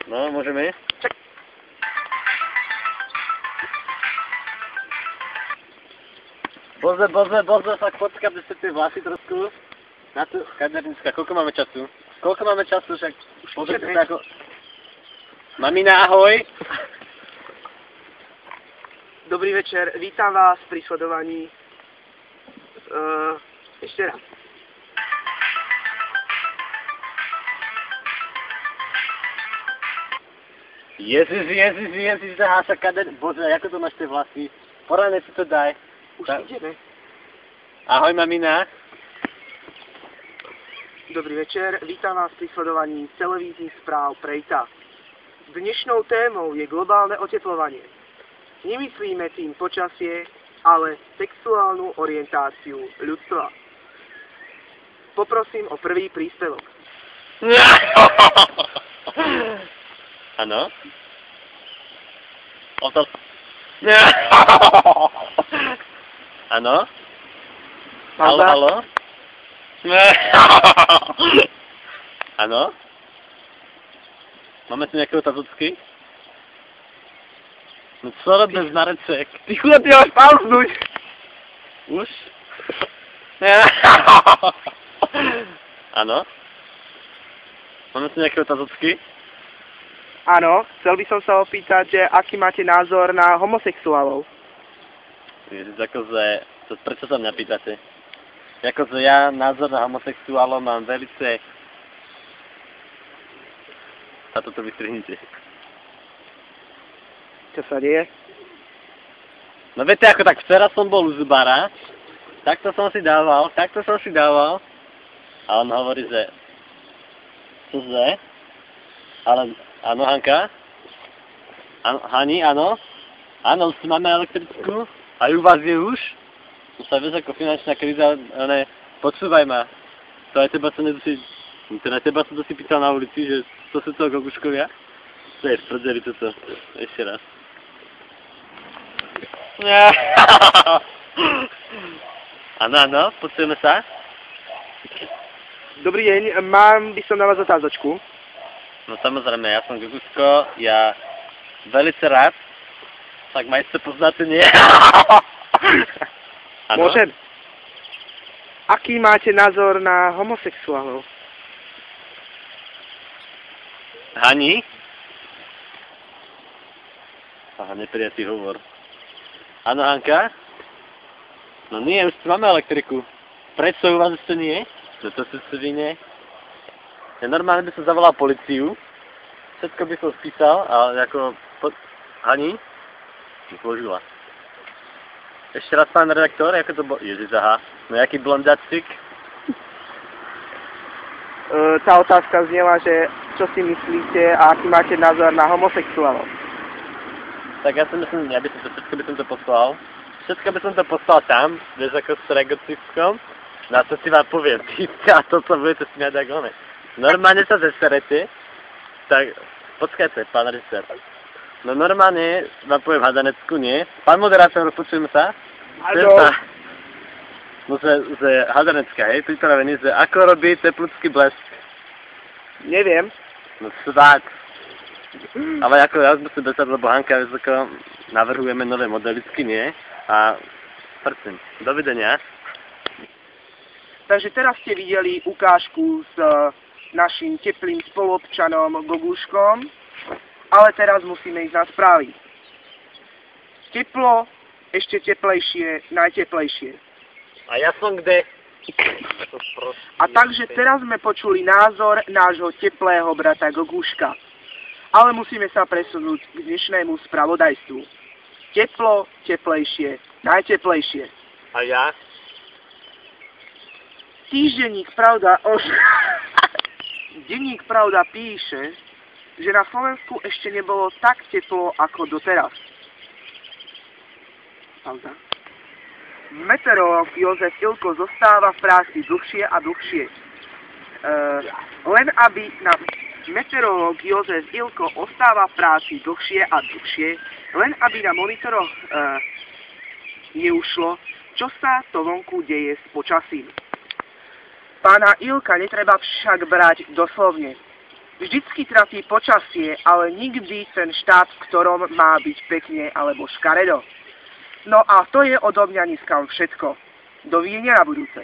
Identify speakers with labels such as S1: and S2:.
S1: No, môžeme? Pozor, tak počkaj, aby ste tie vlasy trošku. Na tu, kadernická, koľko máme času? Však pozrite sa ako... Mamina, ahoj!
S2: Dobrý večer, vítam vás pri sledovaní. Ešte raz.
S1: Ježiš, zaháša kader... Bože, ako to máš tie vlasy? Poradne si to daj.
S2: Už ideme.
S1: Ahoj, mamina.
S2: Dobrý večer, vítam vás pri sledovaní televíznych správ Prejta. Dnešnou témou je globálne oteplovanie. Nemyslíme tým počasie, ale sexuálnu orientáciu ľudstva. Poprosím o prvý príspevok.
S1: Áno? Áno? Haló? Áno? Máme tu nejaké otázocky? No co robíš na recek?
S2: Ty chuda, ty máš pauznúť!
S1: Už? Áno? Máme tu nejaké otázocky?
S2: Áno, chcel by som sa opýtať, že aký máte názor na homosexuálov?
S1: Ježiš, prečo sa mňa pýtate? Akože ja názor na homosexuálov mám velice... A toto vystrihnite.
S2: Čo sa deje?
S1: No viete, ako tak včera som bol u zubára, takto som si dával, a on hovorí, že... Čože? Ale... Áno, Hanka? Hani, áno? Áno, už máme elektrickú? A u vás je už? Už sa vieš ako finančná kríza, ale počúvaj ma. To aj teba sa nedosi... Teda teba sa dosi pýtal na ulici, že to sú to Goguškovia? To je sprdzeli toto. Ešte raz. Áno, počujeme sa?
S2: Dobrý deň, mám by som na vás otázočku.
S1: No samozrejme, ja som Goguško, ja velice rád. Tak ma ešte poznáte, nie?
S2: Môžem? Aký máte názor na homosexuálov?
S1: Hani? Aha, neprijatý hovor. Áno, Hanka? No nie, už máme elektriku. Prečo u vás ešte nie? No to si vine. Ja normálne by som zavolal policiu. Všetko by som spísal, ale ako... Hani? Zložila. Ešte raz, pán redaktor, ako to bol? Ježiš, aha. No jaký blondáčik?
S2: Tá otázka zniela, že čo si myslíte a aký máte názor na homosexuálov?
S1: Tak ja si myslím, ja by som to všetko by som to poslal. Všetko by som to poslal tam, vieš, ako s regociskom. Na to si vám poviem, a to sa budete smiať ako one. Normálne sa zeserete, tak počkajte, pán režisér. No normálne vám poviem hadanecku, nie? Pán moderátor, počujeme sa?
S2: Áno.
S1: No že hadanecka, hej, pripravený, že ako robí teplúcky blesk?
S2: Neviem.
S1: No svák. Ale ako ja musím besať, lebo Hanka vysoko navrhujeme nové modelitky, nie? A prcím. Dovidenia.
S2: Takže teraz ste videli ukážku s našim teplým spoluobčanom Goguškom, ale teraz musíme ísť na správy. Teplo, ešte teplejšie, najteplejšie.
S1: A ja som kde?
S2: A takže teraz sme počuli názor nášho teplého brata Goguška. Ale musíme sa presunúť k dnešnému spravodajstvu. Teplo, teplejšie, najteplejšie.
S1: A ja?
S2: Denník Pravda píše, že na Slovensku ešte nebolo tak teplo ako doteraz. Pauza. Meteorológ Jozef Ilko zostáva v práci dlhšie a dlhšie. Meteorológ Jozef Ilko ostáva v práci dlhšie a dlhšie, len aby na monitoroch neušlo, čo sa to vonku deje s počasím. Pána Ilka netreba však brať doslovne. Vždycky trafí počasie, ale nikdy ten štát, v ktorom má byť pekne alebo škaredo. No a to je odo mňa dneska všetko. Dovidenia na budúce.